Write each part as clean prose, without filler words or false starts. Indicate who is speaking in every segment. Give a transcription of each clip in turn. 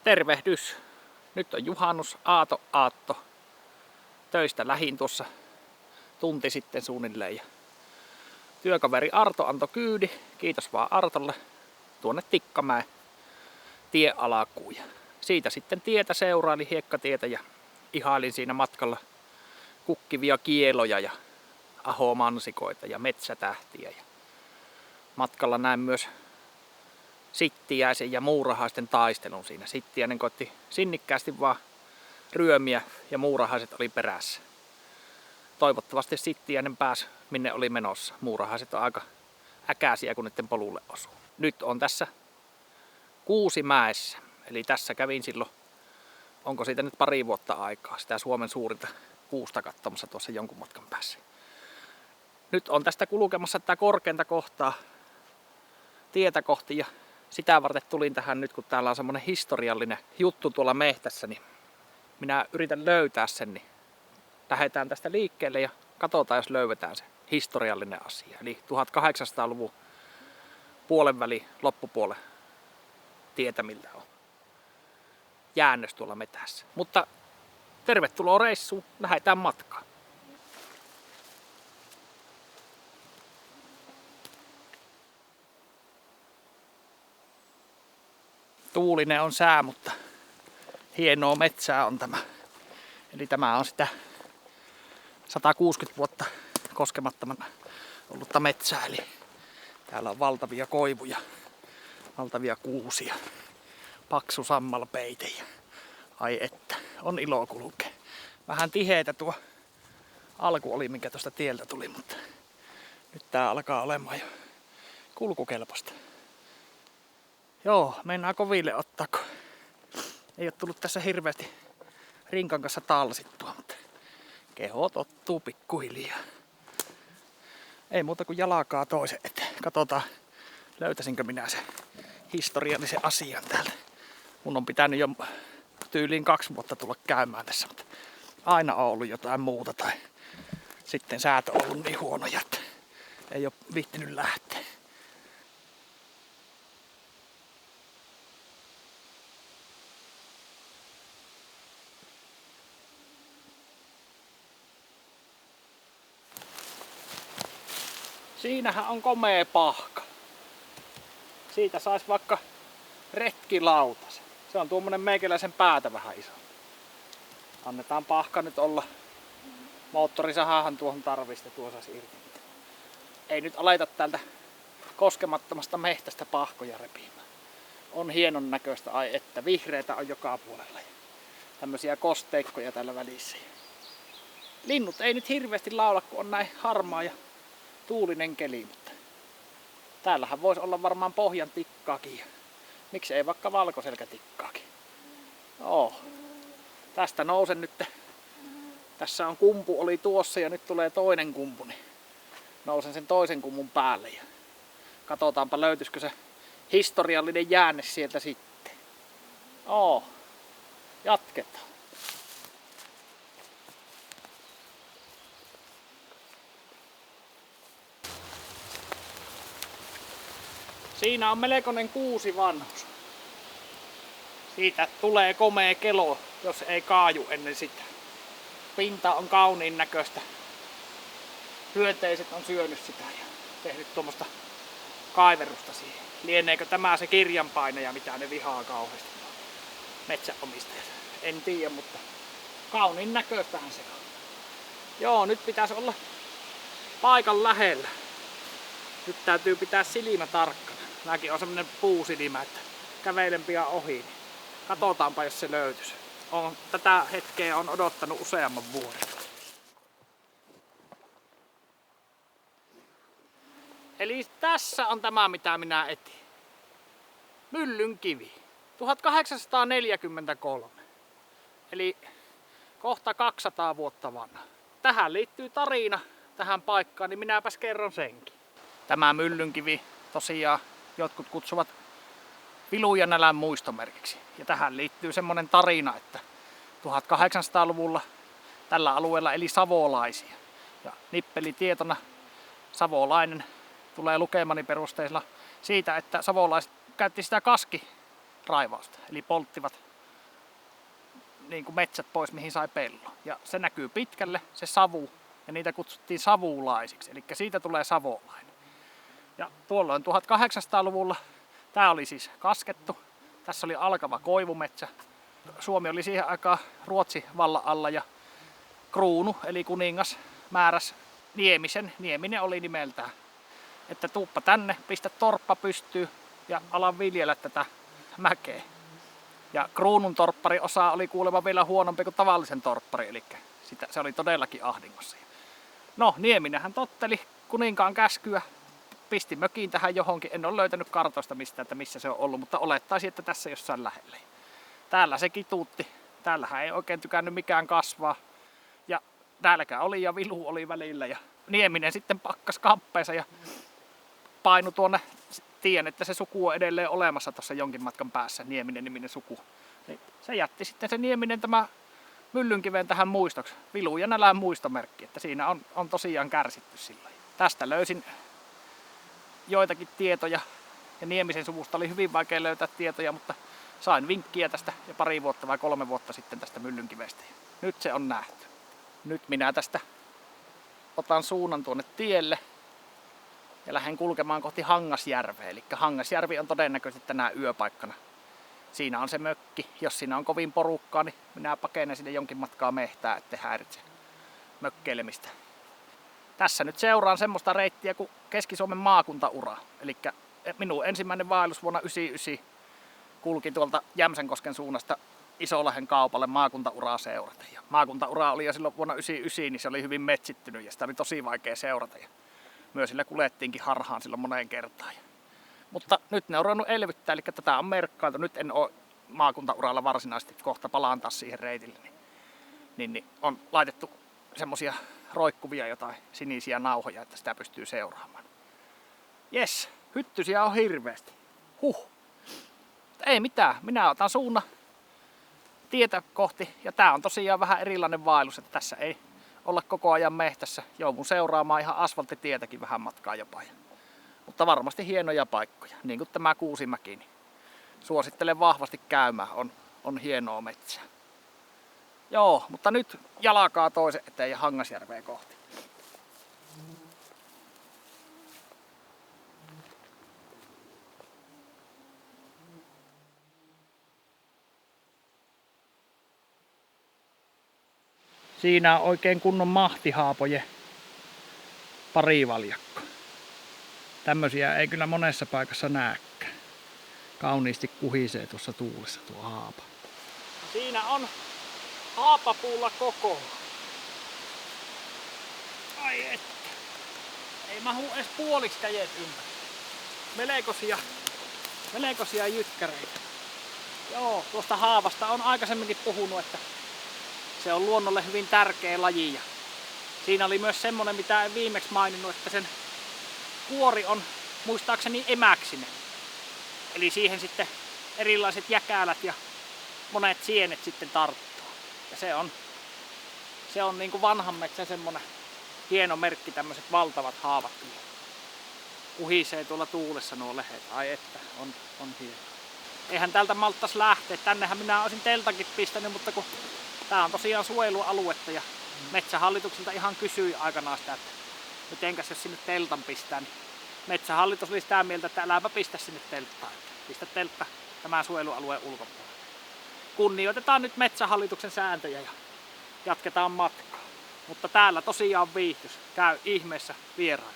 Speaker 1: Tervehdys! Nyt on juhannus, aatto. Töistä lähin tuossa tunti sitten suunnilleen. Ja työkaveri Arto antoi kyydi, kiitos vaan Artolle, tuonne Tikkamäen tiealakuun. Ja siitä sitten tietä seuraili, hiekkatietä, ja ihailin siinä matkalla kukkivia kieloja ja ahomansikoita ja metsätähtiä. Ja matkalla näin myös Sittiäisen ja muurahaisten taistelun siinä. Sittiäinen koitti sinnikkäästi vaan ryömiä ja muurahaiset oli perässä. Toivottavasti Sittiäinen pääsi minne oli menossa. Muurahaiset on aika äkäisiä, kun niiden polulle osuu. Nyt on tässä Kuusimäessä. Eli tässä kävin silloin, onko siitä nyt pari vuotta aikaa, sitä Suomen suurinta kuusta katsomassa tuossa jonkun matkan päässä. Nyt on tästä kulkemassa tätä korkeinta kohtaa tietä kohti, ja sitä varten tulin tähän nyt, kun täällä on semmonen historiallinen juttu tuolla mehtässä, niin minä yritän löytää sen, niin lähdetään tästä liikkeelle ja katsotaan, jos löydetään se historiallinen asia. Eli 1800-luvun puolenväli loppupuolen tietämillä on jäännös tuolla metässä. Mutta tervetuloa reissuun, lähdetään matkaan. Tuulinen on sää, mutta hienoa metsää on tämä. Eli tämä on sitä 160 vuotta koskemattomana ollutta metsää. Eli täällä on valtavia koivuja, valtavia kuusia, paksu sammalpeite. Ai että, on ilo kulkea. Vähän tiheitä tuo alku oli, minkä tuosta tieltä tuli, mutta nyt tää alkaa olemaan jo kulkukelpoista. Joo, mennään koville ottaa, kun ei ole tullut tässä hirveästi rinkan kanssa talsittua, mutta keho tottuu pikkuhiljaa. Ei muuta kuin jalkaa toisen eteen. Katsotaan, löytäisinkö minä sen historiallisen asian täältä. Mun on pitänyt jo tyyliin 2 vuotta tulla käymään tässä, mutta aina on ollut jotain muuta tai sitten säät on ollut niin huonoja, että ei ole viittinyt lähteä. Siinähän on komea pahka. Siitä sais vaikka retkilautasen. Se on tuommoinen meikäläisen päätä vähän iso. Annetaan pahka nyt olla. Moottorisahahan tuohon tarvista tuo saisi irti. Ei nyt aleta täältä koskemattomasta mehtästä pahkoja repimään. On hienon näköistä, ai että vihreitä on joka puolella. Tämmöisiä kosteikkoja täällä välissä. Linnut ei nyt hirveästi laula, kun on näin harmaa ja tuulinen keli, mutta täällähän voisi olla varmaan pohjan tikkaakin. Miksi ei vaikka valkoselkätikkaakin? Joo. Tästä nousen nyt. Tässä on kumpu oli tuossa ja nyt tulee toinen kumpu, niin nousen sen toisen kumpun päälle ja katsotaanpa löytyisikö se historiallinen jäänne sieltä sitten. Oo. Jatketaan. Siinä on melkoinen kuusi vanhus. Siitä tulee komea kelo, jos ei kaaju ennen sitä. Pinta on kauniin näköistä. Hyönteiset on syönyt sitä ja tehnyt tuommoista kaiverusta siihen. Lieneekö tämä se kirjanpainaja, mitä ne vihaa kauheasti? Metsäomistajat. En tiedä, mutta kauniin näköistähän se on. Joo, nyt pitäisi olla paikan lähellä. Nyt täytyy pitää silmä tarkkana. Mäkin on semmonen puusilmä, että kävelen pian ohi. Niin katsotaanpa, jos se löytyisi. Tätä hetkeä on odottanut useamman vuoden. Eli tässä on tämä, mitä minä etin. Myllynkivi. 1843. Eli kohta 200 vuotta vanha. Tähän liittyy tarina tähän paikkaan, niin minäpäs kerron senkin. Tämä myllynkivi tosiaan jotkut kutsuvat Vilujanälän muistomerkiksi. Ja tähän liittyy semmonen tarina, että 1800-luvulla tällä alueella eli savolaisia. Ja nippelitietona savolainen tulee lukemani perusteella siitä, että savolaiset käytti sitä kaskiraivausta. Eli polttivat niin kuin metsät pois, mihin sai pellon. Ja se näkyy pitkälle, se savu, ja niitä kutsuttiin savulaisiksi, eli siitä tulee savolainen. Ja tuolloin 1800-luvulla tämä oli siis kaskettu. Tässä oli alkava koivumetsä. Suomi oli siihen aikaan Ruotsin vallan alla ja kruunu eli kuningas määräsi Nieminen oli nimeltään, että tuuppa tänne, pistä torppa pystyy ja ala viljellä tätä mäkeä. Ja kruunun torppariosa oli kuulemma vielä huonompi kuin tavallisen torppari, eli se oli todellakin ahdingossa. No, Nieminenhän totteli kuninkaan käskyä, pisti mökiin tähän johonkin. En ole löytänyt kartoista mistään, että missä se on ollut, mutta olettaisin, että tässä jossain lähellä. Täällä se kituutti. Täällähän ei oikein tykännyt mikään kasvaa. Ja täälläkään oli ja vilu oli välillä. Ja Nieminen sitten pakkas kamppeensa ja painu tuonne. Tiedän, että se suku on edelleen olemassa tuossa jonkin matkan päässä, Nieminen-niminen suku. Niin se jätti sitten se Nieminen tämä Myllynkiven tähän muistoksi. Vilu ja nälän muistomerkki, että siinä on tosiaan kärsitty silloin. Tästä löysin joitakin tietoja ja Niemisen suvusta oli hyvin vaikea löytää tietoja, mutta sain vinkkiä tästä jo 2 vuotta vai 3 vuotta sitten tästä Myllynkivestä. Nyt se on nähty. Nyt minä tästä otan suunnan tuonne tielle ja lähden kulkemaan kohti Hangasjärveä. Eli Hangasjärvi on todennäköisesti tänään yöpaikkana. Siinä on se mökki. Jos siinä on kovin porukkaa, niin minä pakenen sinne jonkin matkaa mehtää, ettei häiritse mökkeilemistä. Tässä nyt seuraan semmoista reittiä kuin Keski-Suomen maakuntaura. Eli minun ensimmäinen vaellus vuonna 1999 kulki tuolta Jämsänkosken suunnasta Isolahden kaupalle maakuntauraa seurata. Ja maakuntaura oli jo silloin vuonna 1999, niin se oli hyvin metsittynyt ja sitä oli tosi vaikea seurata. Ja myös sillä kuljettiinkin harhaan silloin moneen kertaan. Mutta nyt ne on ruvennut elvyttää, eli tätä on merkkailtu. Nyt en ole maakuntauralla varsinaisesti, kohta palaan taas siihen reitille. Niin on laitettu semmosia roikkuvia jotain sinisiä nauhoja, että sitä pystyy seuraamaan. Jes, hyttysiä on hirveästi. Ei mitään, minä otan suunnan tietä kohti. Ja tää on tosiaan vähän erilainen vaellus, että tässä ei olla koko ajan mehtässä. Joudun seuraamaan ihan asfalttitietäkin vähän matkaa jopa. Mutta varmasti hienoja paikkoja, niin kuin tämä Kuusimäki. Niin suosittelen vahvasti käymään, on hienoa metsää. Joo, mutta nyt jalkaa toisen eteen ja Hangasjärveä kohti. Siinä on oikein kunnon mahtihaapoje parivaljakko. Tämmösiä ei kyllä monessa paikassa näekään. Kauniisti kuhisee tuossa tuulessa tuo haapa. Siinä on haapapuulla koko. Ai että. Ei mahu edes puoliksi kädet ympäri. Melkoisia jykkäreitä. Joo, tuosta haavasta on aikaisemminkin puhunut, että se on luonnolle hyvin tärkeä laji. Ja siinä oli myös semmonen, mitä en viimeksi maininnut, että sen kuori on muistaakseni emäksinen. Eli siihen sitten erilaiset jäkälät ja monet sienet sitten tarttuu. Ja se on niin kuin vanhan metsän semmonen hieno merkki, tämmöiset valtavat haavat. Kuhisee tuolla tuulessa nuo lehet. Ai että, on hieno. Eihän täältä malttais lähteä. Tännehän minä olisin teltakin pistänyt, mutta kun tää on tosiaan suojelualuetta ja Metsähallitukselta ihan kysyi aikanaan sitä, että mitenkäs jos sinne teltan pistää, niin Metsähallitus oli sitä mieltä, että äläpä pistä sinne telttaan. Pistä teltta tämän suojelualueen ulkopuolelle. Kunnioitetaan nyt Metsähallituksen sääntöjä ja jatketaan matkaa. Mutta täällä tosiaan viihtys. Käy ihmeessä vierailu.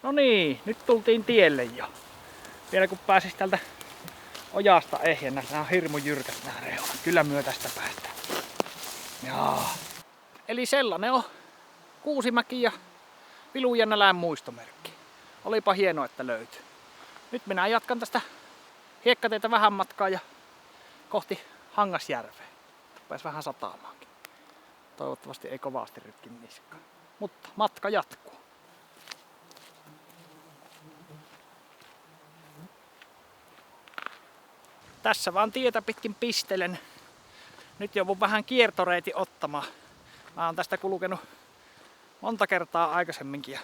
Speaker 1: No niin, nyt tultiin tielle jo. Vielä kun pääsis tältä ojasta ehjänä, nää on hirmu jyrkät nää reunat. Kyllä myö tästä päästään. Jaa. Eli sellainen on Kuusimäki ja Vilujänälän muistomerkki. Olipa hienoa, että löytyi. Nyt minä jatkan tästä hiekkateitä vähän matkaa ja kohti Hangasjärveä. Rupes vähän sataamaankin. Toivottavasti ei kovasti rytkin niskaan. Mutta matka jatkuu. Tässä vaan tietä pitkin pistelen Nyt joudun vähän kiertoreitin ottamaan. Mä oon tästä kulkenut monta kertaa aikaisemminkin ja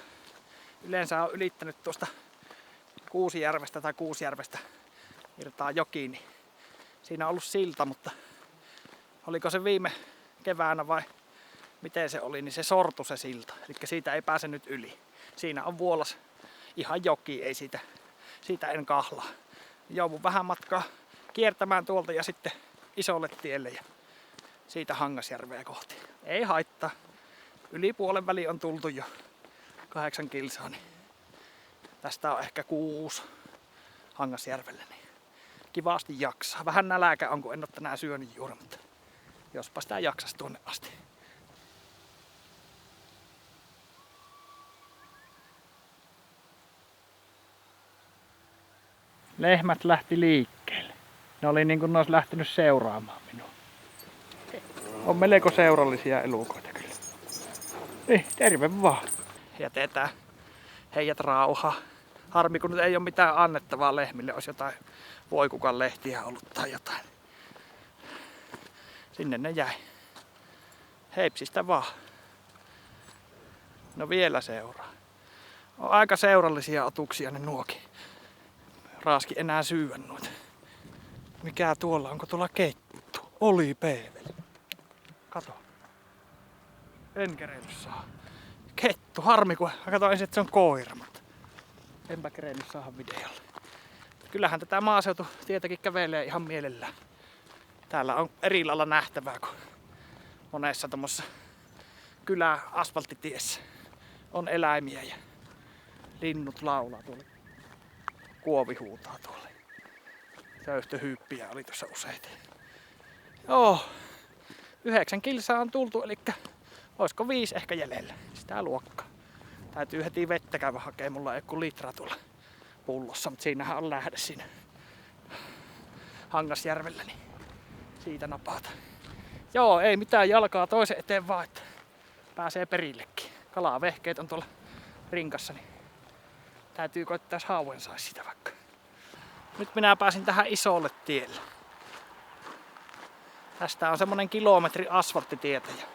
Speaker 1: yleensä on ylittänyt tuosta Kuusijärvestä virtaa jokiin. Niin siinä on ollut silta, mutta oliko se viime keväänä vai miten se oli, niin se sortui se silta. Eli siitä ei pääse nyt yli. Siinä on vuolas ihan joki, ei siitä en kahlaa. Joudun vähän matkaa kiertämään tuolta ja sitten isolle tielle ja siitä Hangasjärveä kohti. Ei haittaa. Yli puolen väliin on tultu jo 8 kilsaa, niin tästä on ehkä 6 Hangasjärvelle. Niin kivasti jaksaa. Vähän nälkä on, kun en ole tänään syönyt juuri, mutta jospa sitä jaksas tuonne asti. Lehmät lähti liikkeelle. Ne oli niin kuin ne olisi lähtenyt seuraamaan minua. On melko seurallisia elukoita kyllä. Niin, terve vaan. Jätetään heidät rauhaan. Harmi kun nyt ei ole mitään annettavaa lehmille. Olisi jotain voikukan lehtiä ollut tai jotain. Sinne ne jäi. Heipsistä vaan. No vielä seuraa. On aika seurallisia otuksia ne nuokin. Raaski enää syödä noita. Mikä tuolla? Onko tuolla kettu? Oli peeveli. Kato. En kerennyt saa. Kettu, harmi kun katsoin ensin, että se on koira, mutta enpä kerennyt saada videolle. Kyllähän tätä maaseututietäkin kävelee ihan mielellään. Täällä on eri lailla nähtävää kuin monessa tommosessa kylä-asfalttitiessä. On eläimiä ja linnut laulaa tuolla. Kuovi huutaa tuolle. Töyhtöhyyppiä oli tuossa useita. Joo. 9 kilsaa on tultu, eli olisiko 5 ehkä jäljellä. Sitä luokkaa. Täytyy heti vettä käydä hakemaan. Mulla ei ole litra tuolla pullossa, mutta siinähän on lähde siinä Hangasjärvellä, niin siitä napata. Joo, ei mitään, jalkaa toisen eteen vaan, että pääsee perillekin. Kalavehkeet on tuolla rinkassa, niin täytyy koittaa, jos hauen saisi sitä vaikka. Nyt minä pääsin tähän isolle tielle. Tästä on semmonen kilometri asfalttitietä ja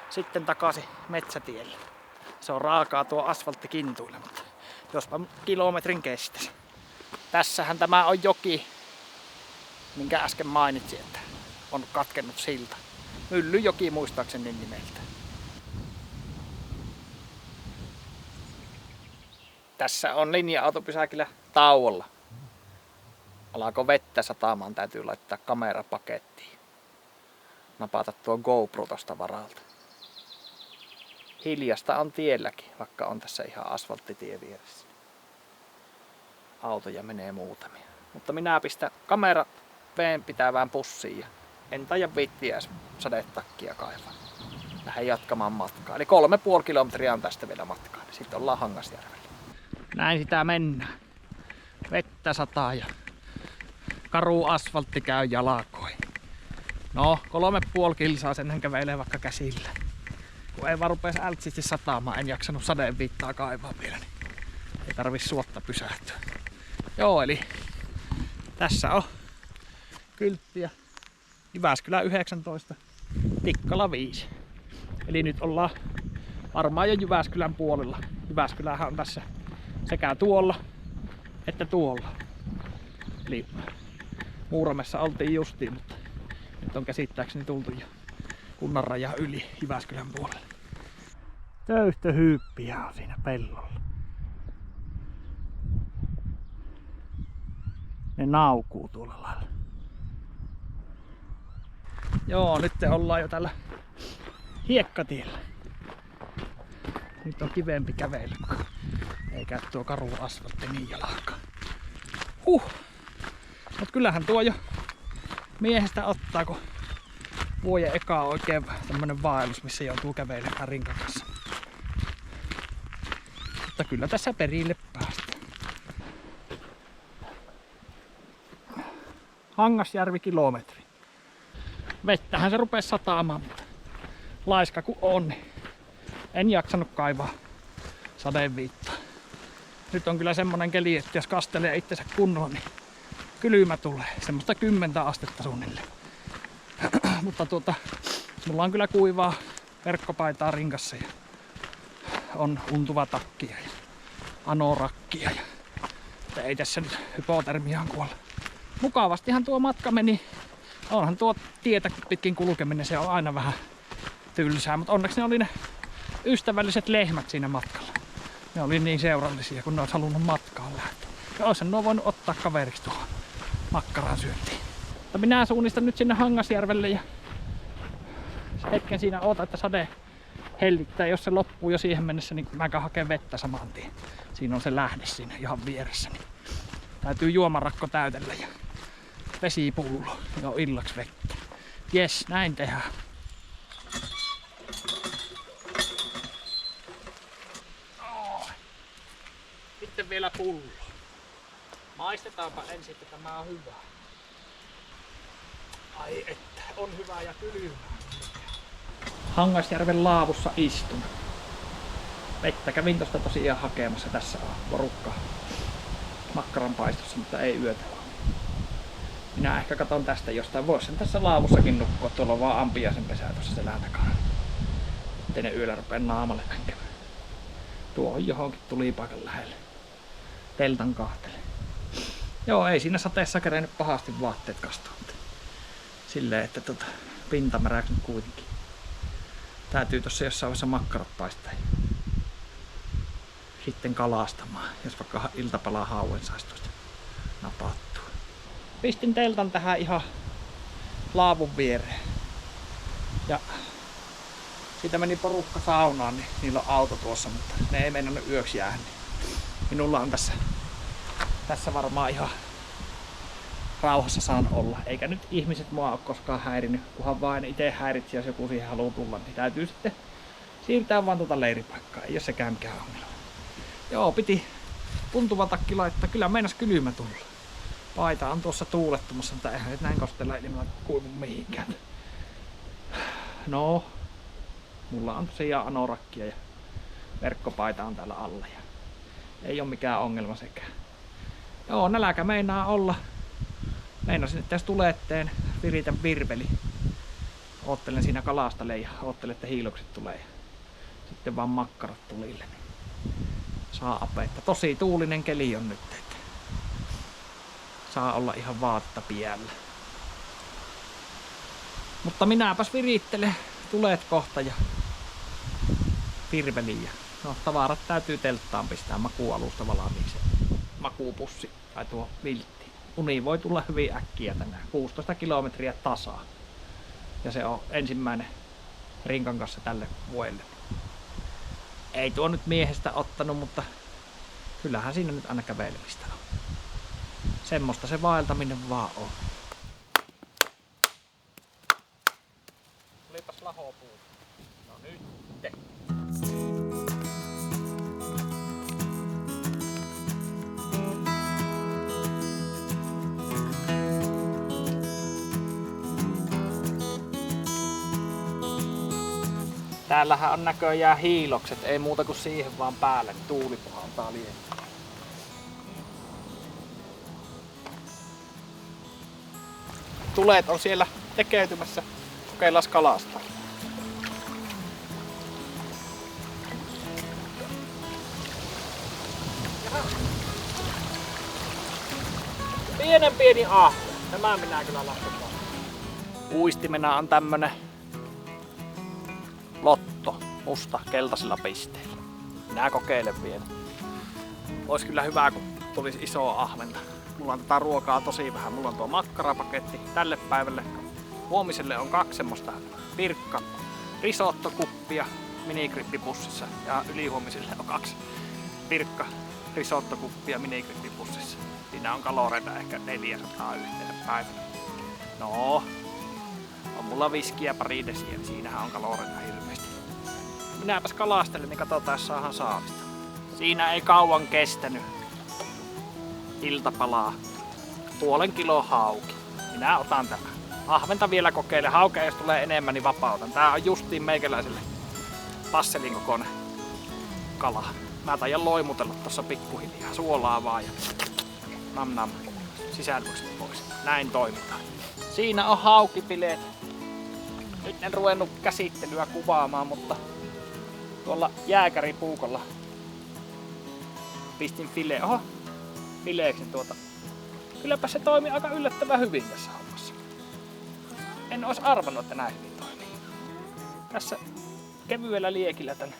Speaker 1: sitten takaisin metsätielle. Se on raakaa tuo asfalttikintuille, mutta jospa kilometrin kestäisi. Tässähän tämä on joki, minkä äsken mainitsin, että on katkennut silta. Myllyjoki muistaakseni nimeltä. Tässä on linja-autopysäkillä tauolla. Alako vettä satamaan, täytyy laittaa kamera pakettiin. Napata tuo GoPro tosta varalta. Hiljasta on tielläkin, vaikka on tässä ihan asfalttitie vieressä. Autoja menee muutamia. Mutta minä pistän kamera veen pitävään pussiin ja en taida viittiä edes sadetakkia kaivaa. Lähden jatkamaan matkaa. Eli 3,5 kilometriä on tästä vielä matkaa. Sitten ollaan Hangasjärvellä. Näin sitä mennään. Vettä sataa ja karu asfaltti käy jalkoihin. No, 3,5 kilsaa sen kävelee vaikka käsillä. Kun ei vaan rupees ältsisti sataamaan, en jaksanut sadeviittaa kaivaa vielä, niin ei tarvi suotta pysähtyä. Joo, eli tässä on kylttiä. Jyväskylä 19, Tikkala 5. Eli nyt ollaan varmaan jo Jyväskylän puolella. Jyväskylähän on tässä sekä tuolla että tuolla. Eli Muuramessa oltiin justiin, mutta nyt on käsittääkseni tultu jo kunnan raja yli Jyväskylän puolelle. Töyhtöhyyppiä on siinä pellolla. Ne naukuu tuolla lailla. Joo, nyt ollaan jo tällä hiekkatiellä. Nyt on kivempi kävellä, ei käy tuo karu asfaltti niin jalakkaan. Mut kyllähän tuo jo miehestä ottaa, kun vuoden eka on oikein tämmönen vaellus, missä joutuu kävelemään rinkan kanssa. Mutta kyllä tässä perille päästään. Hangasjärvi kilometri. Vettähän se rupesi sataamaan, mutta laiska kun on, niin en jaksanut kaivaa sadeviittaa. Nyt on kyllä semmonen keli, että jos kastelee itsensä kunnolla, niin kylmä tulee. Semmoista 10 astetta suunnilleen. mutta mulla on kyllä kuivaa verkkopaitaa rinkassa ja on untuva takkia ja anorakkia. Ja ei tässä nyt hypotermiaan kuolla. Mukavastihan tuo matka meni. Onhan tuo tietä pitkin kulkeminen, se on aina vähän tylsää, mutta onneksi ne oli ne ystävälliset lehmät siinä matkalla. Ne oli niin seurallisia, kun ne olisi halunnut matkaan lähteä. Ja olisihan nuo voinut ottaa kaveriksi tuohon makkaran syöntiin. Mutta minä suunnistan nyt sinne Hangasjärvelle ja hetken siinä ootan, että sade hellittää. Jos se loppuu jo siihen mennessä, niin mä käyn hakemaan vettä saman tien. Siinä on se lähde siinä ihan vieressä. Niin täytyy juomarakko täytellä ja vesipullo ja illaksi vettä. Jes, näin tehdään. Sitten vielä pullo. Maistetaanpa ensin, että tämä on hyvä. Ai että, on hyvä ja kylmää. Hangasjärven laavussa istun. Vettä kävin tosta tosiaan hakemassa. Tässä on porukka makkaran paistossa, mutta ei yötä. Minä ehkä katon tästä jostain. Voisin tässä laavussakin nukkua. Tuolla on vaan ampiaisen pesää tuossa selän takana. Ettei ne yöllä rupea naamalle näkemään. Tuohon johonkin tulipaikan lähelle. Teltan kahtele. Joo, ei siinä sateessa kerennyt pahasti vaatteet kastua. Silleen, että pinta märäksi nyt kuitenkin. Täytyy tossa jossain vaiheessa makkarat paistaa. Sitten kalastamaan, jos vaikka iltapalaa hauen saisi tuosta napattua. Pistin teltan tähän ihan laavun viereen. Ja siitä meni porukka saunaan, niin niillä on auto tuossa, mutta ne ei meinannut yöksi jäädä. Minulla on tässä varmaan ihan rauhassa saan olla. Eikä nyt ihmiset mua ole koskaan häirinyt, kunhan vain itse häiritsi, jos joku siihen haluaa tulla, niin täytyy sitten siirtää vaan leiripaikkaa. Ei ole sekään mikään ongelma. Joo, piti tuntuva takki laittaa. Kyllä meinas kylmä tulla. Paita on tuossa tuulettumassa, mutta eihän nyt näin kostella ilman kuivu mihinkään. No, mulla on tosiaan anorakkia ja verkkopaita on täällä alla. Ja ei ole mikään ongelma sekään. Joo, nälkä meinaa olla. Meinasin, että jos tuletteen viritän virveli. Oottelen siinä kalastale ja oottelen, että hiilokset tulee. Ja sitten vaan makkarat tulille. Saa apetta. Tosi tuulinen keli on nyt. Että saa olla ihan vaatta piällä. Mutta minäpäs virittelen tulet kohta ja virveliin. No, tavarat täytyy telttaan pistää makuualusta valmiiksi. Makuupussi tai tuo viltti. Uni voi tulla hyvin äkkiä tänään. 16 kilometriä tasaa. Ja se on ensimmäinen rinkan kanssa tälle vuodelle. Ei tuo nyt miehestä ottanut, mutta kyllähän siinä nyt aina kävelemistä on. Semmoista se vaeltaminen vaan on. Tulipas lahopuu. No nyt. Täällähän on näköjään hiilokset, ei muuta kuin siihen vaan päälle. Tuuli puhaltaa liian. Tulet on siellä tekeytymässä. Kokeillaan kalastaa. Pieni ahve. Tämä minä kyllä lasken. Uistimena on tämmönen lotto, musta, keltaisilla pisteillä. Minä kokeilen vielä. Olisi kyllä hyvä, kun tulisi isoa ahventa. Mulla on tätä ruokaa tosi vähän. Mulla on tuo makkarapaketti tälle päivälle. Huomiselle on 2 semmoista pirkka risottokuppia minigrippipussissa. Ja ylihuomiselle on 2 pirkka risottokuppia minigrippipussissa. Siinä on kaloreita ehkä 400 yhtenä päivänä. No, on mulla viskiä pari desiä, niin siinähän on kaloreita hirveästi. Minäpäs kalastelen, niin katsotaan, jos saadaan saalista. Siinä ei kauan kestänyt iltapalaa. 0,5 kilon hauki. Minä otan tämän. Ahventa vielä kokeilen. Haukea jos tulee enemmän, niin vapautan. Tää on justiin meikäläiselle passelin kokoinen kala. Mä taidan loimutella tossa pikkuhiljaa. Suolaa vaan ja nam sisälmykset pois. Näin toimitaan. Siinä on haukipileet. Nyt en ruvennut käsittelyä kuvaamaan, mutta tuolla jääkäripuukolla pistin fileeksi tuota. Kylläpä se toimii aika yllättävän hyvin tässä hommassa. En olisi arvannut, että näin hyvin toimii. Tässä kevyellä liekillä tän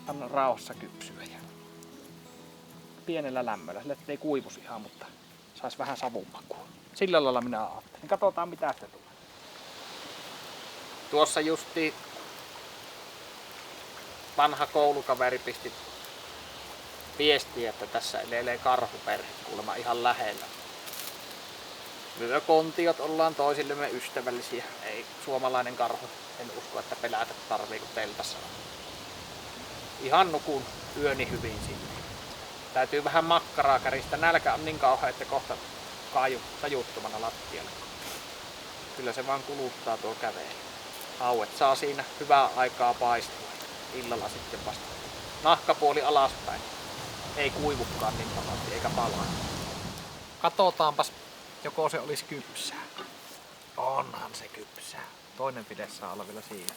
Speaker 1: annan rauhassa kypsyä ja pienellä lämmöllä, sillä ettei kuivus ihan, mutta sais vähän savun makua. Sillä lailla minä ajattelin. Katsotaan mitä sitä tulee. Tuossa justi vanha koulukaveri pisti viestiä, että tässä elelee karhuperhe kuulemma ihan lähellä. Vyökontiot ollaan toisillemme ystävällisiä. Ei suomalainen karhu. En usko, että pelätä tarvii, kun teltassa on. Ihan nukun yöni hyvin sinne. Täytyy vähän makkaraa käristä. Nälkä on niin kauhea, että kohta tajuttomana lattialla. Kyllä se vaan kuluttaa tuo kävely. Hauet saa siinä hyvää aikaa paistua. Illalla sitten vasta nahkapuoli alaspäin. Ei kuivukaan niin pahasti eikä palaa. Katsotaanpas, joko se olisi kypsää. Onhan se kypsää. Toinen fide saa olla vielä siinä.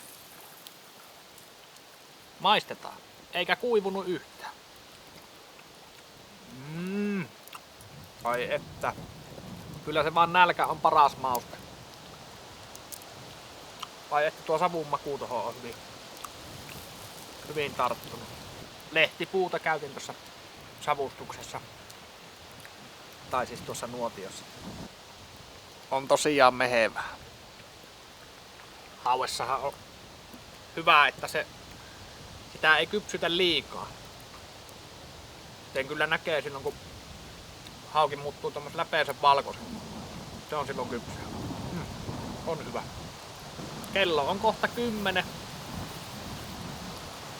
Speaker 1: Maistetaan. Eikä kuivunut yhtään. Ai että. Kyllä se vaan nälkä on paras mauste. Vai että tuo savun maku tohon on hyvin tarttunut. Lehtipuuta käytin tuossa savustuksessa. Tai siis tuossa nuotiossa. On tosiaan mehevää. Hauessahan on hyvä, että sitä ei kypsytä liikaa. Sen kyllä näkee silloin, kun hauki muuttuu tommosen läpeisen valkoisen. Se on silloin kypsää. On hyvä. Kello on kohta 10.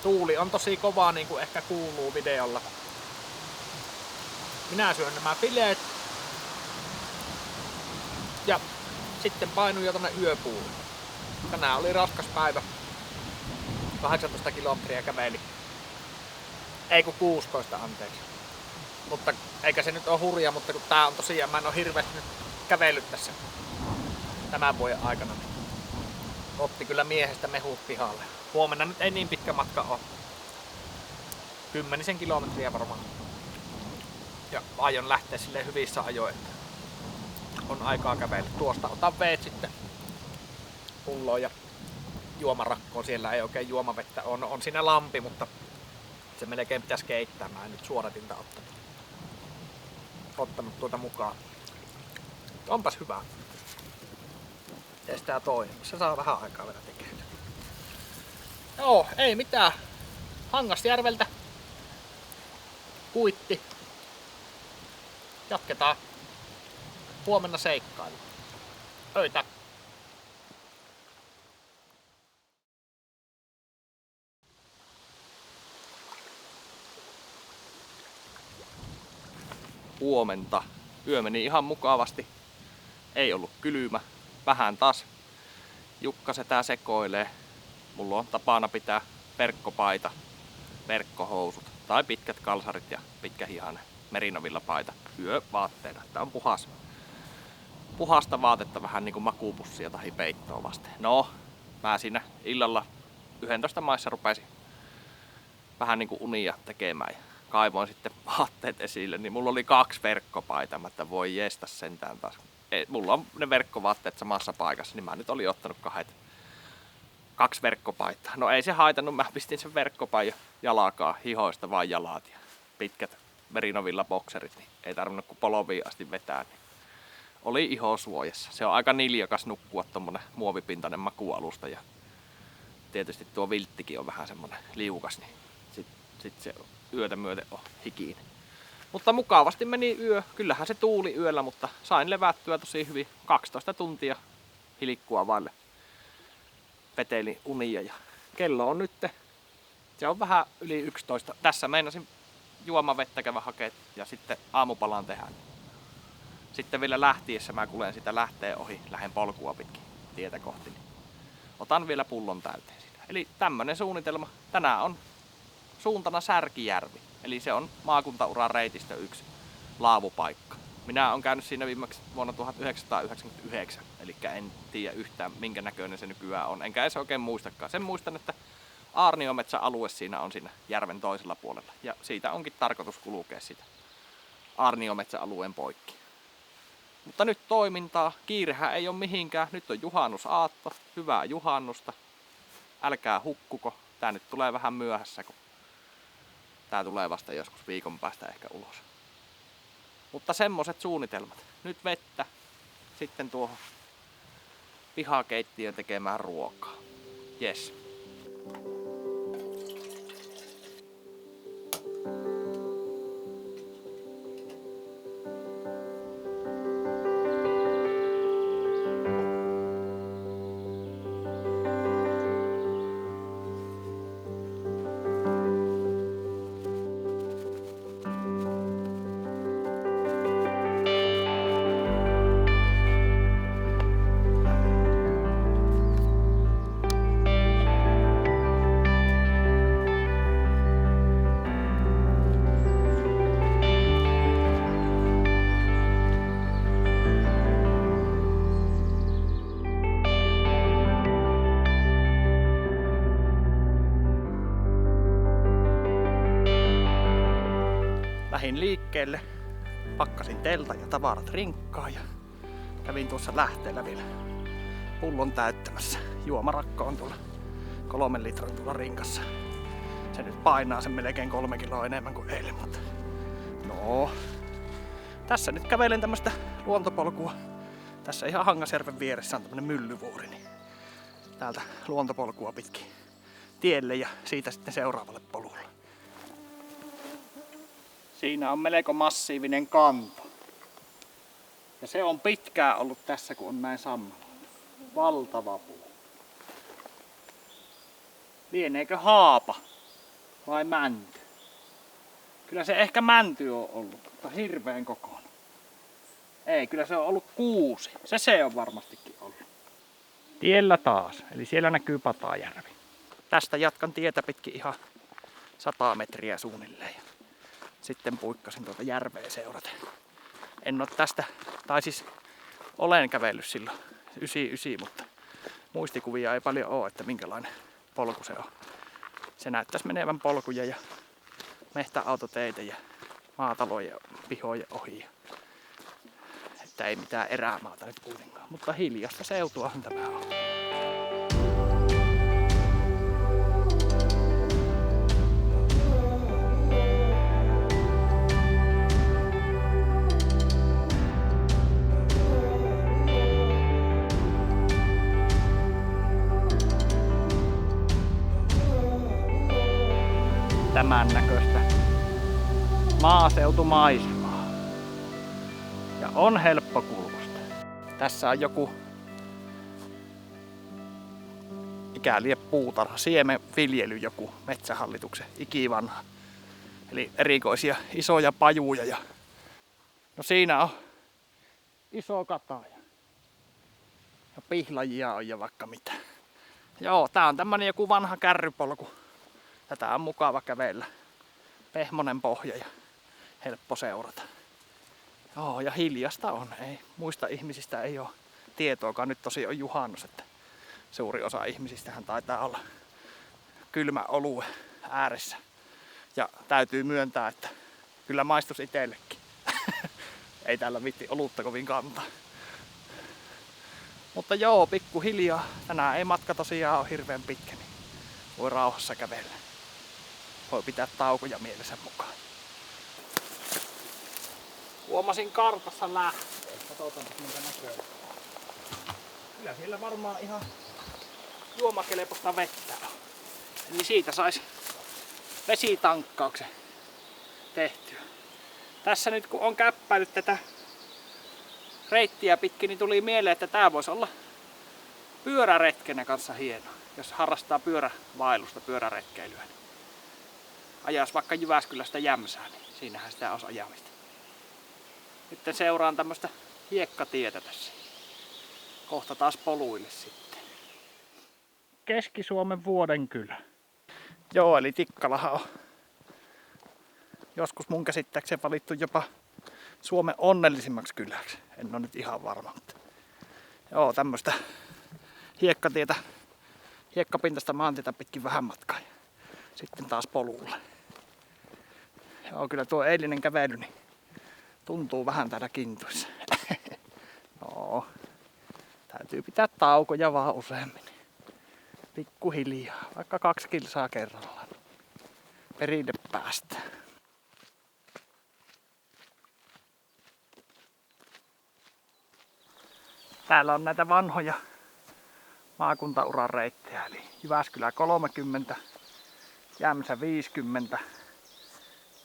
Speaker 1: Tuuli on tosi kovaa, niin kuin ehkä kuuluu videolla. Minä syön nämä fileet. Ja sitten painun jo tonne yöpuulle. Tänään oli raskas päivä. 18 kilometriä käveli. Ei kun 16, anteeksi. Mutta eikä se nyt ole hurja, mutta kun tää on tosiaan, mä en ole hirveästi nyt kävellyt tässä tämän vuoden aikana. Otti kyllä miehestä mehut pihalle. Huomenna nyt ei niin pitkä matka ole. 10 kilometriä varmaan. Ja aion lähteä silleen hyvissä ajoin, että on aikaa kävellä. Tuosta otan veet sitten pulloon ja juomarakkoon. Siellä ei oikein juomavettä on siinä lampi, mutta se melkein pitäisi keittää. Mä en nyt suoratinta ottanut tuota mukaan. Onpas hyvä. Miten tää toinen? Se saa vähän aikaa vielä tekemään. Joo, ei mitään. Hangasjärveltä kuitti. Jatketaan huomenna seikkailu. Öitä. Huomenta. Yö meni ihan mukavasti. Ei ollut kylmä. Vähän taas Jukka se tää sekoilee. Mulla on tapana pitää verkkopaita, verkkohousut tai pitkät kalsarit ja pitkähihainen merinovillapaita yövaatteena. Tää on puhasta vaatetta vähän niinku makuupussia tai peittoa vasten. No, mä siinä illalla 11 maissa rupesin vähän niinku unia tekemään ja kaivoin sitten vaatteet esille, niin mulla oli 2 verkkopaitaa, että voi jeesta sentään taas. Mulla on ne verkkovaatteet samassa paikassa, niin mä nyt olin ottanut 2 verkkopaitaa. No ei se haitannut, mä pistin sen verkkopaijan jalakaan, hihoista vaan jalat ja pitkät merinovilla bokserit, niin ei tarvinnut kuin poloviin asti vetää. Niin oli iho suojassa. Se on aika niljakas nukkua tommonen muovipintainen makuualusta ja tietysti tuo vilttikin on vähän semmonen liukas, niin sit se yötä myöten on hikiin. Mutta mukavasti meni yö. Kyllähän se tuuli yöllä, mutta sain levättyä tosi hyvin. 12 tuntia hilkkua vaille. Vetelin unia ja kello on nyt. Se on vähän yli 11. Tässä meinasin juomavettä käydä hakea ja sitten aamupalan tehdä. Sitten vielä lähtiessä mä kulen sitä lähteen ohi. Lähden polkua pitkin tietä kohti. Otan vielä pullon täyteen siitä. Eli tämmönen suunnitelma. Tänään on suuntana Särkijärvi. Eli se on maakuntauran reitistö 1 laavupaikka.
Speaker 2: Minä olen käynyt siinä viimeksi vuonna 1999, eli en tiedä yhtään minkä näköinen se nykyään on. Enkä edes oikein muistakaan. Sen muistan, että aarniometsäalue siinä on siinä järven toisella puolella. Ja siitä onkin tarkoitus kulkea sitä aarniometsäalueen poikki. Mutta nyt toimintaa. Kiirehän ei ole mihinkään. Nyt on juhannusaatto. Hyvää juhannusta. Älkää hukkuko. Tää nyt tulee vähän myöhässä, kun tää tulee vasta joskus viikon päästä ehkä ulos. Mutta semmoset suunnitelmat. Nyt vettä. Sitten tuohon pihakeittiön tekemään ruokaa. Jes. Lähdin liikkeelle, pakkasin teltan ja tavarat rinkkaan ja kävin tuossa lähteellä vielä pullon täyttämässä. Juomarakko on tuolla 3 litran tuolla rinkassa. Se nyt painaa sen melkein 3 kiloa enemmän kuin eilen, mutta no. Tässä nyt kävelen tämmöstä luontopolkua. Tässä ihan Hangasjärven vieressä on tämmönen myllyvuori, niin täältä luontopolkua pitkin tielle ja siitä sitten seuraavalle polulle. Siinä on melko massiivinen kanto. Ja se on pitkään ollut tässä, kun on näin sammalla. Valtava puu. Lieneekö haapa vai mänty? Kyllä se ehkä mänty on ollut, mutta hirveän kokoinen. Ei, kyllä se on ollut kuusi. Se on varmastikin ollut. Tiellä taas, eli siellä näkyy Patajärvi. Tästä jatkan tietä pitkin ihan 100 metriä suunnilleen. Sitten puikkasin tuota järveä seuraten. En ole tästä, tai siis olen kävellyt silloin 99, mutta muistikuvia ei paljon ole, että minkälainen polku se on. Se näyttäisi menevän polkuja ja mehtäautoteitä ja maatalojen pihojen ohi. Että ei mitään erämaata nyt kuitenkaan, mutta hiljasta seutuahan tämä on. Tämän näköistä maaseutumaisemaa. Ja on helppo kulkusta. Tässä on joku mikä lie puutarha, siemenviljely joku metsähallituksen ikivanha. Eli erikoisia isoja pajuja ja no siinä on iso kataja. Ja pihlajia on ja vaikka mitä. Joo, tää on tämmönen joku vanha kärrypolku. Tätä on mukava kävellä. Pehmonen pohja ja helppo seurata. Joo, ja hiljasta on. Ei, muista ihmisistä ei ole tietoakaan. Nyt tosi on juhannus, että suuri osa ihmisistähän taitaa olla kylmä olue ääressä. Ja täytyy myöntää, että kyllä maistus itsellekin. Ei täällä viitti olutta kovin kantaa. Mutta joo, pikkuhiljaa. Tänään ei matka tosiaan ole hirveän pitkä, niin voi rauhassa kävellä. Voi pitää taukoja mielensä mukaan. Huomasin kartassa lähteen. Katsotaan minkä näköinen. Kyllä siellä varmaan ihan juomakelpoista vettä on. Eli siitä sais vesitankkauksen tehtyä. Tässä nyt kun on käppäillyt tätä reittiä pitkin, niin tuli mieleen, että tää voisi olla pyöräretkenä kanssa hieno. Jos harrastaa pyörävaellusta, pyöräretkeilyä. Niin ajas vaikka Jyväskylästä Jämsään, niin siinähän sitä olisi ajamista. Nyt seuraan tämmöstä hiekkatietä tässä. Kohta taas poluille sitten. Keski-Suomen Vuodenkylä. Joo, eli Tikkalahan on joskus mun käsittääkseni valittu jopa
Speaker 1: Suomen onnellisimmaksi kyläksi. En ole nyt ihan varma, mutta joo, tämmöistä hiekkatietä, hiekkapintaista maantietä pitkin vähän matkaa ja sitten taas polulle. Joo, kyllä tuo eilinen kävely niin tuntuu vähän täällä kintuissa. No, täytyy pitää taukoja vaan useammin. Pikkuhiljaa, vaikka 2 kilsaa kerrallaan. Perille päästään. Täällä on näitä vanhoja maakuntauran reittejä, eli Jyväskylä 30, Jämsä 50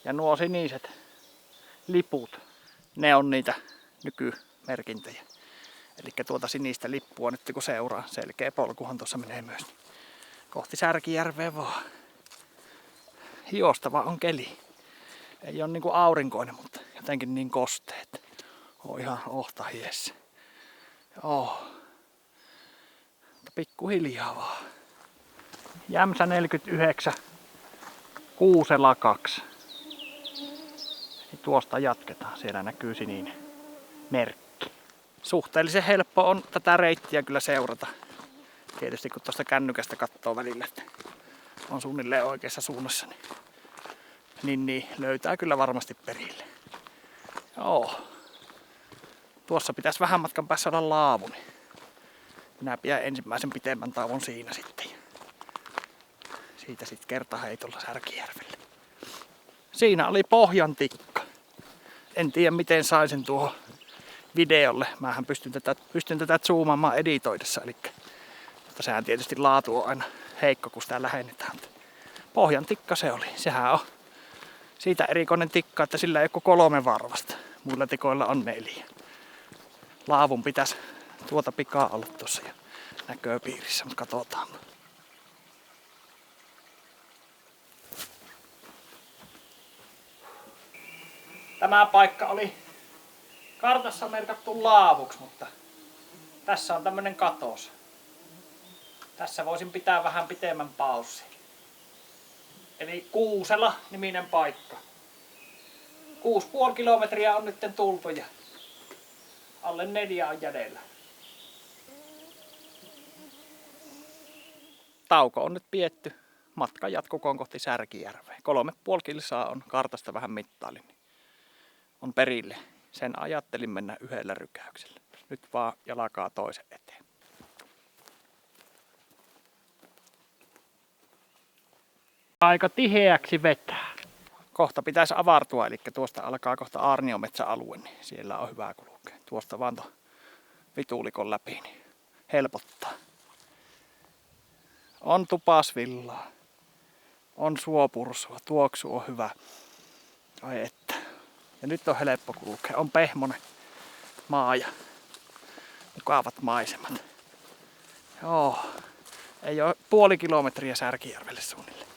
Speaker 1: ja nuo siniset liput, ne on niitä nykymerkintöjä. Eli tuota sinistä lippua nyt kun seuraa, selkeä polkuhan tuossa menee myös, niin kohti Särkijärveä vaan. Hiostava on keli. Ei ole niinku aurinkoinen, mutta jotenkin niin kosteet. On ihan ohtahiessä. Joo. Mutta pikkuhiljaa vaan. Jämsä 49, Kuusela 2. Tuosta jatketaan. Siellä näkyy sininen merkki. Suhteellisen helppo on tätä reittiä kyllä seurata. Tietysti kun tuosta kännykästä katsoo välillä, että on suunnilleen oikeassa suunnassa, niin löytää kyllä varmasti perille. Joo. Tuossa pitäisi vähän matkan päässä olla laavu, niin minä pidän ensimmäisen pitemmän tauon siinä sitten. Siitä sitten kertaheitolla Särkijärvelle. Siinä oli Pohjantikka. En tiedä miten sain sen tuohon videolle. Mähän pystyn tätä zoomaamaan editoidessa. Mutta sehän tietysti laatu on aina heikko, kun sitä lähennetään. Pohjantikka se oli. Sehän on siitä erikoinen tikka, että sillä ei ole 3 varvasta. Muilla tikoilla on 4. Laavun pitäisi tuota pikaa olla tuossa jo näköpiirissä, mutta katsotaan. Tämä paikka oli kartassa merkattu laavuksi, mutta tässä on tämmönen katos. Tässä voisin pitää vähän pitemmän paussin. Eli Kuusela niminen paikka. 6,5 kilometriä on nyt tultu ja alle 4 on jäljellä. Tauko on nyt pietty. Matka jatkukoon kohti Särkijärveä. 3,5 kilsaa on kartasta vähän mittailin. On perille. Sen ajattelin mennä yhdellä rykäyksellä. Nyt vaan jalkaa toisen eteen. Aika tiheäksi vetää. Kohta pitäisi avartua, eli tuosta alkaa kohta aarniometsäalue, niin siellä on hyvä kulkea. Tuosta vaan tuon vituulikon läpi, niin helpottaa. On tupasvillaa. On suopursua. Tuoksu on hyvä. Ai että. Ja nyt on helppo kulkea. On pehmonen maa ja mukavat maisemat. Joo. Ei ole 0,5 kilometriä Särkijärvelle suunnilleen.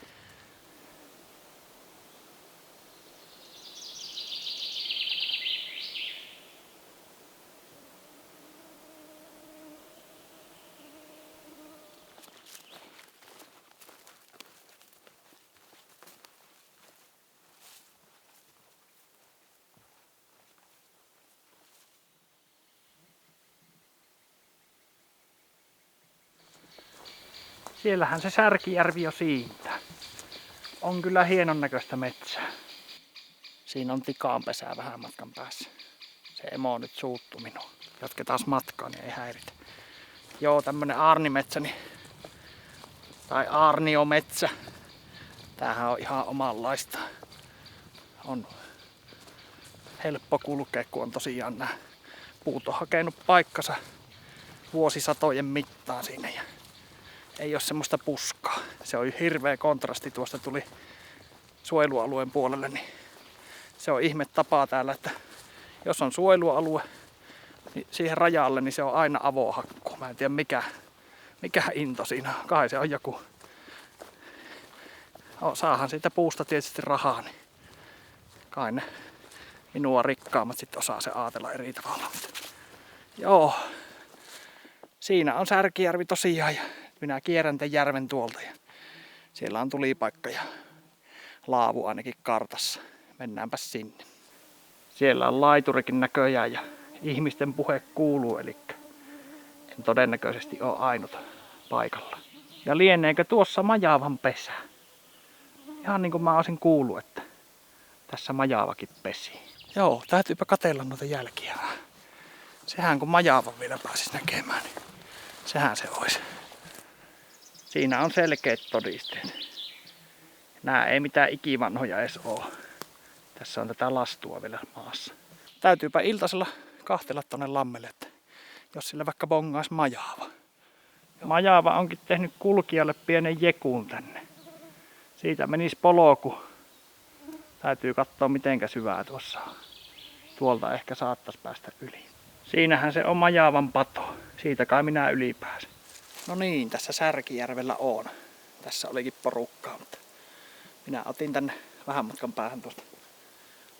Speaker 1: Siellähän se Särkijärvi jo siintää. On kyllä hienon näköistä metsää. Siinä on tikaanpesää vähän matkan päässä. Se emo nyt suuttu minua. Jatketaan matkaa, niin ei häiritä. Joo, tämmönen aarnimetsä, tai aarniometsä. Tämähän on ihan omanlaista. On helppo kulkea, kun on tosiaan nämä puut on hakenut paikkansa vuosisatojen mittaan siinä. Ja ei ole semmoista puskaa. Se on hirveä kontrasti. Tuosta tuli suojelualueen puolelle, niin se on ihme tapaa täällä, että jos on suojelualue, niin siihen rajalle, niin se on aina avohakku. Mä en tiedä mikä into siinä on. Kai se on joku. Saahan siitä puusta tietysti rahaa, niin kai ne minua rikkaammat sit osaa se aatella eri tavalla. Joo, siinä on Särkijärvi tosiaan ja minä kierrän tämän järven tuolta ja siellä on tulipaikka ja laavu ainakin kartassa. Mennäänpä sinne. Siellä on laiturikin näköjään ja ihmisten puhe kuuluu, eli en todennäköisesti ole ainut paikalla. Ja lieneekö tuossa Majavan pesä? Ihan niin kuin mä olisin kuullut, että tässä Majavakin pesi. Joo, täytyypä katsella noita jälkiä. Sehän kun Majavan vielä pääsis näkemään, niin sehän se olisi. Siinä on selkeät todisteet. Nää ei mitään ikivanhoja edes oo. Tässä on tätä lastua vielä maassa. Täytyypä iltasella kahtella tonne lammelle, että jos sillä vaikka bongais Majava. Majava onkin tehnyt kulkijalle pienen jekuun tänne. Siitä menisi polku. Täytyy katsoa mitenkä syvää tuossa on. Tuolta ehkä saattaisi päästä yli. Siinähän se on Majavan pato. Siitä kai minä yli pääsen. No niin, tässä Särkijärvellä on. Tässä olikin porukkaa, mutta minä otin tänne vähän matkan päähän tuosta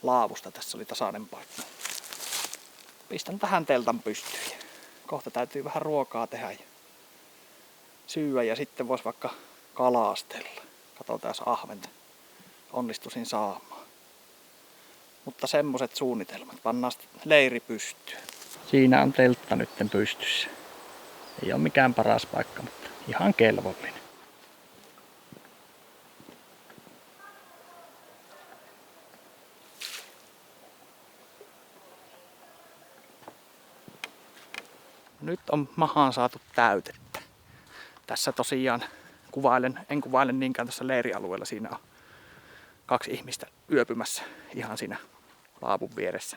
Speaker 1: laavusta. Tässä oli tasainen paikka. Pistän tähän teltan pystyyn. Kohta täytyy vähän ruokaa tehdä ja syyä ja sitten vois vaikka kalastella. Katsotaan jos ahventa onnistuisin saamaan. Mutta semmoset suunnitelmat. Pannaan leiri pystyyn. Siinä on teltta nytten pystyssä. Ei ole mikään paras paikka, mutta ihan kelvollinen. Nyt on mahaan saatu täytettä. Tässä tosiaan en kuvaile niinkään tässä leirialueella. Siinä on 2 ihmistä yöpymässä ihan siinä laavun vieressä.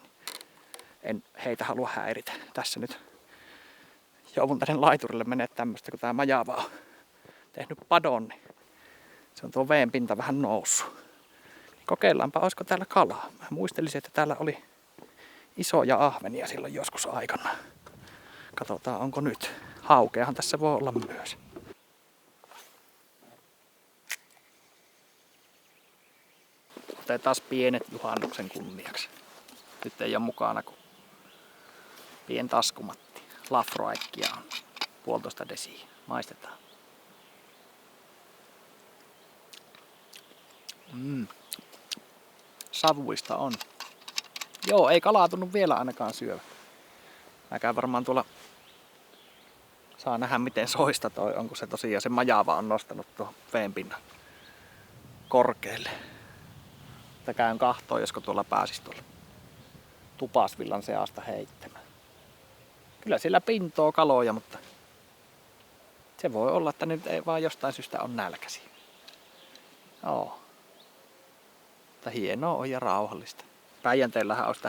Speaker 1: En heitä halua häiritä. Tässä nyt joudun tänne laiturille menee tämmöstä, kun tää Majava on tehnyt padon, niin se on tuo veen pinta vähän noussut. Kokeillaanpa, olisiko täällä kalaa. Mä muistelisin, että täällä oli isoja ahvenia silloin joskus aikana. Katsotaan, onko nyt. Haukeahan tässä voi olla myös. Otetaan pienet juhannuksen kunniaksi. Nyt ei ole mukana kuin pien taskumatti. Lafroäkkiä on 1,5 desiä. Maistetaan. Savuista on. Joo, ei kalaa tunnu vielä ainakaan syövä. Mä käyn varmaan tuolla. Saa nähdä miten soista toi. Onko se tosiaan se Majava on nostanut tuohon veenpinnan korkealle. Mutta käyn kahtoon, josko tuolla pääsis tuolla tupasvillan seasta heittämään. Kyllä siellä pintoo kaloja, mutta se voi olla, että nyt ei vaan jostain syystä on nälkäsi. Joo. Mutta hienoa on ja rauhallista. Päijänteellähän olisi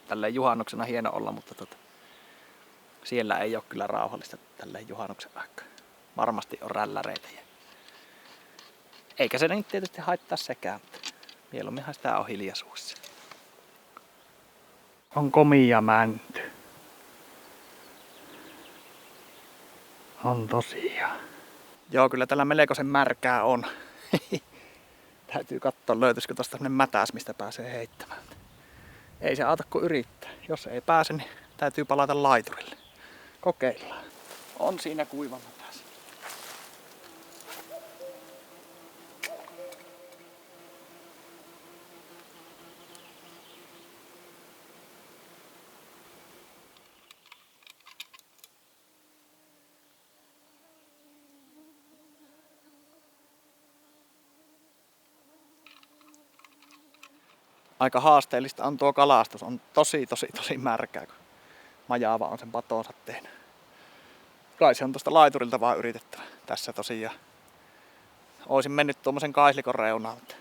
Speaker 1: tälleen juhannuksena hieno olla, mutta siellä ei ole kyllä rauhallista tälleen juhannuksen aikaa. Varmasti on rälläreitä. Eikä se nyt tietysti haittaa sekään, mutta mieluumminhan sitä on hiljaisuudessa. On komia mänty. On tosiaan. Joo, kyllä tällä melkoisen märkää on. Täytyy katsoa, löytyisikö tosta tämmönen mätäs, mistä pääsee heittämään. Ei se auta kuin yrittää. Jos ei pääse, niin täytyy palata laiturille. Kokeillaan. On siinä kuiva mätäs. Aika haasteellista on tuo kalastus. On tosi märkää, kun Majava on sen patonsa tehnyt. Kai se on tuosta laiturilta vaan yritettävä. Tässä tosiaan oisin mennyt tuommoisen kaislikon reunaan, mutta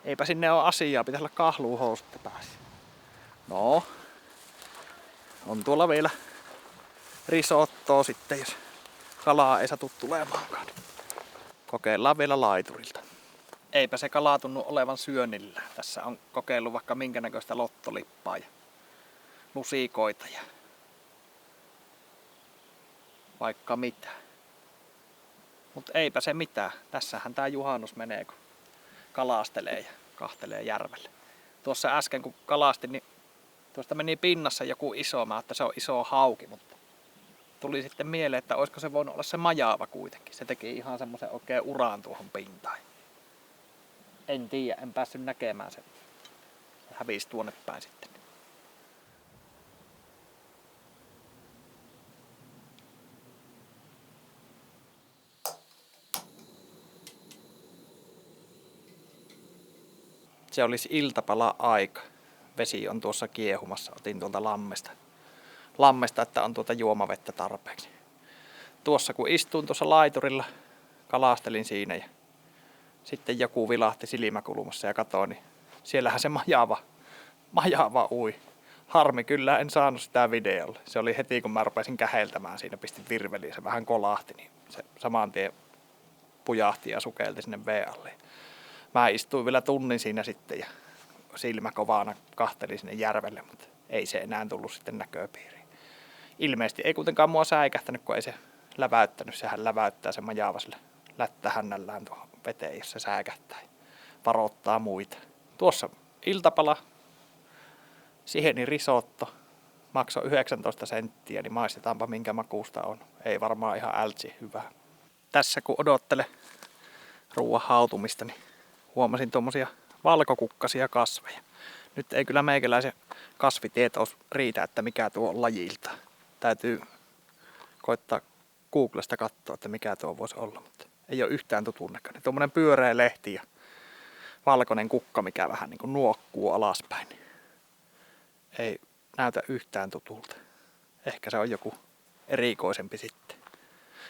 Speaker 1: eipä sinne ole asiaa. Pitäisi olla kahluuhousut, että pääsi. No, on tuolla vielä risottoa sitten, jos kalaa ei satu tulemaankaan. Kokeillaan vielä laiturilta. Eipä se kala tunnu olevan syönnillä. Tässä on kokeillut vaikka minkä näköistä lottolippaa ja lusikoita ja vaikka mitä. Mut eipä se mitään. Tässähän tää juhannus menee, kun kalastelee ja kahtelee järvelle. Tuossa äsken kun kalastin, niin tuosta meni pinnassa joku iso. Mä että se on iso hauki, mutta tuli sitten mieleen, että olisiko se voinut olla se Majava kuitenkin. Se teki ihan semmoisen oikein uran tuohon pintaan. En tiedä, en päässyt näkemään sen. Se hävisi tuonne päin sitten. Se olisi iltapala-aika. Vesi on tuossa kiehumassa. Otin tuolta lammesta, että on tuota juomavettä tarpeeksi. Tuossa kun istuin tuossa laiturilla, kalastelin siinä ja sitten joku vilahti silmäkulmassa ja katsoin, niin siellähän se majava ui. Harmi kyllä, en saanut sitä videolle. Se oli heti kun mä rupesin käheltämään siinä, pistin virveliin, se vähän kolahti, niin se saman tien pujahti ja sukelti sinne veealle. Mä istuin vielä tunnin siinä sitten ja silmä kovana kahtelin sinne järvelle, mutta ei se enää tullut sitten näköpiiriin. Ilmeisesti ei kuitenkaan mua säikähtänyt, kun ei se läväyttänyt. Sehän läväyttää sen majavaselle lättähännällään tuohon veteen, jos se säikähtää. Varoittaa muita. Tuossa iltapala, siheni risotto, maksoi 19 senttiä, niin maistetaanpa minkä makuusta on. Ei varmaan ihan ältsi hyvää. Tässä kun odottele ruoan hautumista, niin huomasin tuommoisia valkokukkasia kasveja. Nyt ei kyllä meikäläisen kasvitietous riitä, että mikä tuo on lajilta. Täytyy koittaa Googlesta katsoa, että mikä tuo voisi olla, mutta ei ole yhtään tutun näköinen. Tuommoinen pyöreä lehti ja valkoinen kukka, mikä vähän niin kuin nuokkuu alaspäin. Ei näytä yhtään tutulta. Ehkä se on joku erikoisempi sitten.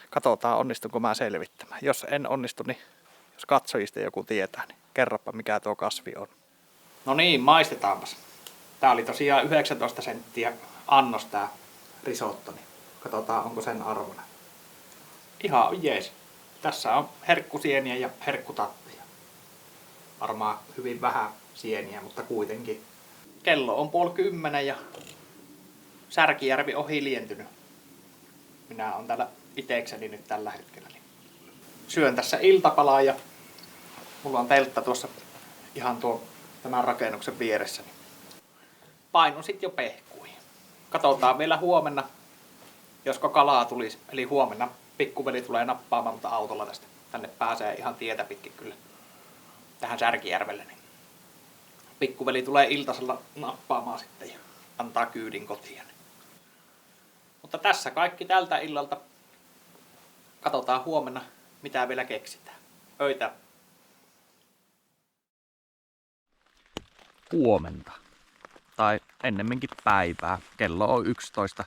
Speaker 1: Katsotaan, onnistunko mä selvittämään. Jos en onnistu, niin jos katsojista joku tietää, niin kerropa mikä tuo kasvi on. No niin, maistetaanpas. Tää oli tosiaan 19 senttiä annos tää risotto, niin katsotaan onko sen arvona. Ihan jees. Tässä on herkkusieniä ja herkkutatteja. Varmaan hyvin vähän sieniä, mutta kuitenkin. Kello on 9:30 ja Särkijärvi on hiljentynyt. Minä on täällä itekseni nyt tällä hetkellä. Niin syön tässä iltapalaa ja mulla on teltta tuossa ihan tämän rakennuksen vieressä. Niin painun sit jo pehkuihin. Katsotaan vielä huomenna, josko kalaa tulisi. Eli huomenna pikkuveli tulee nappaamaan mutta autolla tästä. Tänne pääsee ihan tietä pitkin kyllä tähän Särkijärvelle. Niin pikkuveli tulee iltasella nappaamaan sitten ja antaa kyydin kotiin. Mutta tässä kaikki tältä illalta. Katsotaan huomenna, mitä vielä keksitään. Öitä. Huomenta. Tai ennemminkin päivää. Kello on 11.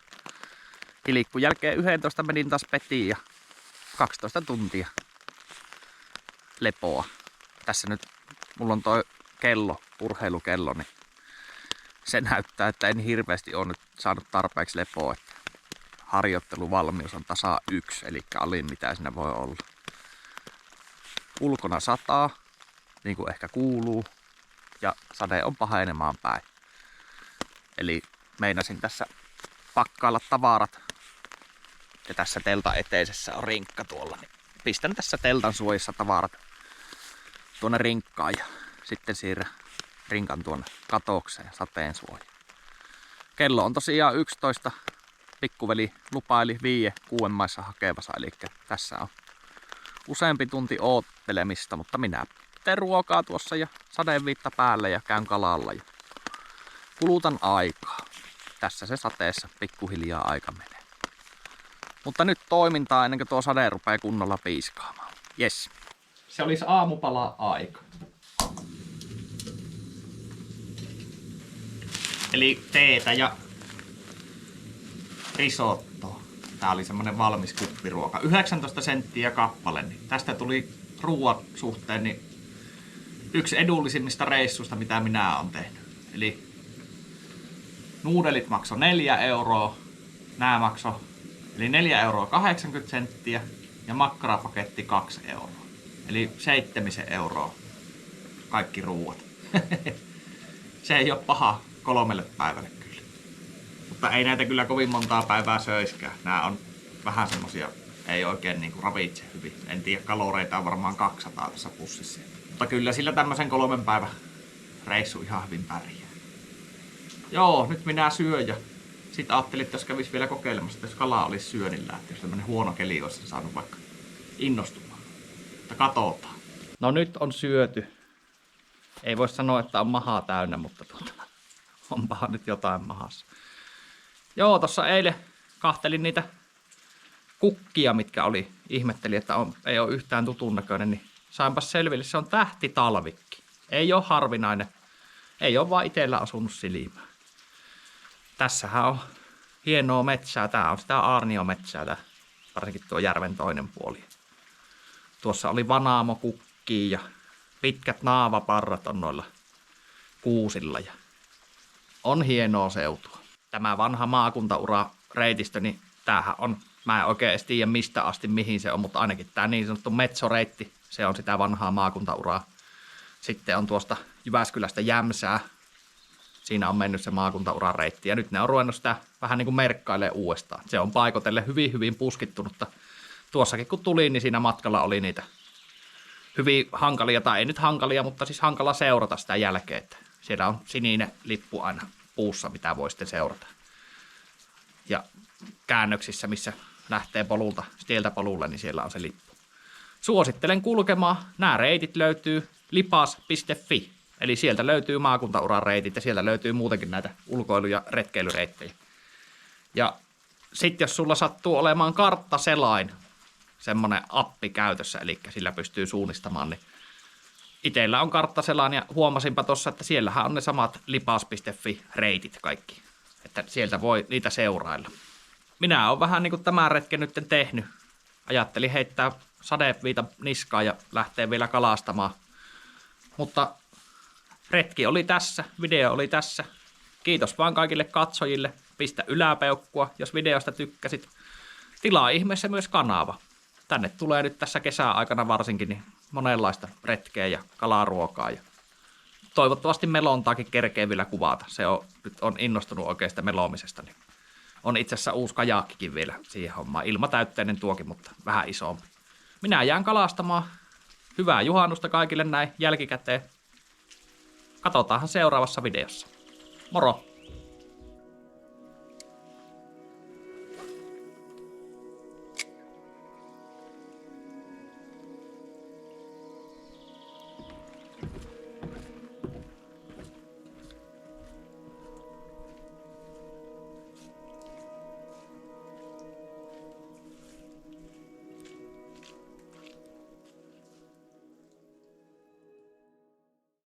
Speaker 1: Ilikkun jälkeen 11 menin taas petiin ja 12 tuntia lepoa. Tässä nyt mulla on toi kello, urheilukello, niin se näyttää, että en hirveästi ole nyt saanut tarpeeksi lepoa. Että harjoitteluvalmius on tasa 1, eli alin mitä siinä voi olla. Ulkona sataa, niin kuin ehkä kuuluu, ja sade on pahenemaan päin. Eli meinasin tässä pakkailla tavarat. Ja tässä teltan eteisessä on rinkka tuolla. Niin pistän tässä teltan suojassa tavarat tuonne rinkkaan ja sitten siirrän rinkan tuonne katokseen sateen suojaan. Kello on tosiaan 11. Pikkuveli lupaili 5-6 maissa hakevassa, eli tässä on useampi tunti oottelemista, mutta minä teen ruokaa tuossa ja sadeviitta päälle ja käyn kalalla ja kulutan aikaa. Tässä se sateessa pikkuhiljaa aika menee. Mutta nyt toimintaa ennen kuin tuo sade rupeaa kunnolla piiskaamaan. Jes. Se olisi aamupala-aika. Eli teetä ja risottoa. Tää oli semmonen valmis kuppiruoka. 19 senttiä kappale. Niin tästä tuli ruoan suhteen niin yksi edullisimmista reissuista, mitä minä olen tehnyt. Eli nuudelit maksoi 4 euroa. Nää maksoi eli 4 euroa 80 senttiä ja makkarapaketti 2 euroa. Eli 7 euroa kaikki ruuat. Se ei ole paha 3 päivälle kyllä. Mutta ei näitä kyllä kovin montaa päivää söiskään. Nää on vähän semmosia, ei oikein niinku ravitse hyvin. En tiedä, kaloreita on varmaan 200 tässä pussissa. Mutta kyllä sillä tämmösen 3 päivän reissu ihan hyvin pärjää. Joo, nyt minä syön ja sit ajattelin, että jos kävis vielä kokeilemassa, että jos kala olisi syönillä, että jos tämmönen huono keli olisi saanut vaikka innostumaan. Mutta katsotaan. No nyt on syöty. Ei voi sanoa, että on mahaa täynnä, mutta onpahan nyt jotain mahassa. Joo, tossa eilen kahtelin niitä kukkia, mitkä ihmettelin, että ei ole yhtään tutun näköinen, niin sainpas selville, se on tähtitalvikki. Ei ole harvinainen. Ei ole vaan itsellä asunut silmään. Tässähän on hienoa metsää. Tää on sitä aarniometsää, tää, varsinkin tuo järven toinen puoli. Tuossa oli vanaamokukkia ja pitkät naavaparrat on noilla kuusilla. Ja on hienoa seutua. Tämä vanha maakuntaura-reitistö, niin tämähän on, mä en oikein edes tiedä mistä asti mihin se on, mutta ainakin tämä niin sanottu metsoreitti, se on sitä vanhaa maakuntauraa. Sitten on tuosta Jyväskylästä Jämsää. Siinä on mennyt se maakuntauran reitti ja nyt ne on ruvennut sitä vähän niin kuin merkkailemaan uudestaan. Se on paikotelle hyvin puskittunutta. Tuossakin kun tuli, niin siinä matkalla oli niitä hyvin hankalia, tai ei nyt hankalia, mutta siis hankala seurata sitä jälkeen. Että siellä on sininen lippu aina puussa, mitä voi sitten seurata. Ja käännöksissä, missä lähtee polulta, tieltä polulle, niin siellä on se lippu. Suosittelen kulkemaan. Nämä reitit löytyy lipas.fi. Eli sieltä löytyy maakuntauran reitit ja sieltä löytyy muutenkin näitä ulkoilu- ja retkeilyreittejä. Ja sitten jos sulla sattuu olemaan karttaselain, semmoinen appi käytössä, eli sillä pystyy suunnistamaan, niin itsellä on karttaselain ja huomasinpa tuossa, että siellähän on ne samat lipas.fi-reitit kaikki. Että sieltä voi niitä seurailla. Minä olen vähän niin kuin tämän retken nyt tehnyt. Ajattelin heittää sadeviita niskaan ja lähteä vielä kalastamaan. Mutta retki oli tässä, video oli tässä. Kiitos vaan kaikille katsojille. Pistä yläpeukkua, jos videosta tykkäsit. Tilaa ihmeessä myös kanava. Tänne tulee nyt tässä kesäaikana varsinkin niin monenlaista retkeä ja kalaruokaa. Ja toivottavasti melontaakin kerkee vielä kuvata. Nyt on innostunut oikeasta melomisesta. Niin on itse asiassa uusi kajakkikin vielä siihen hommaan. Ilmatäytteinen tuokin, mutta vähän isompi. Minä jään kalastamaan. Hyvää juhannusta kaikille näin jälkikäteen. Katsotaanhan seuraavassa videossa. Moro!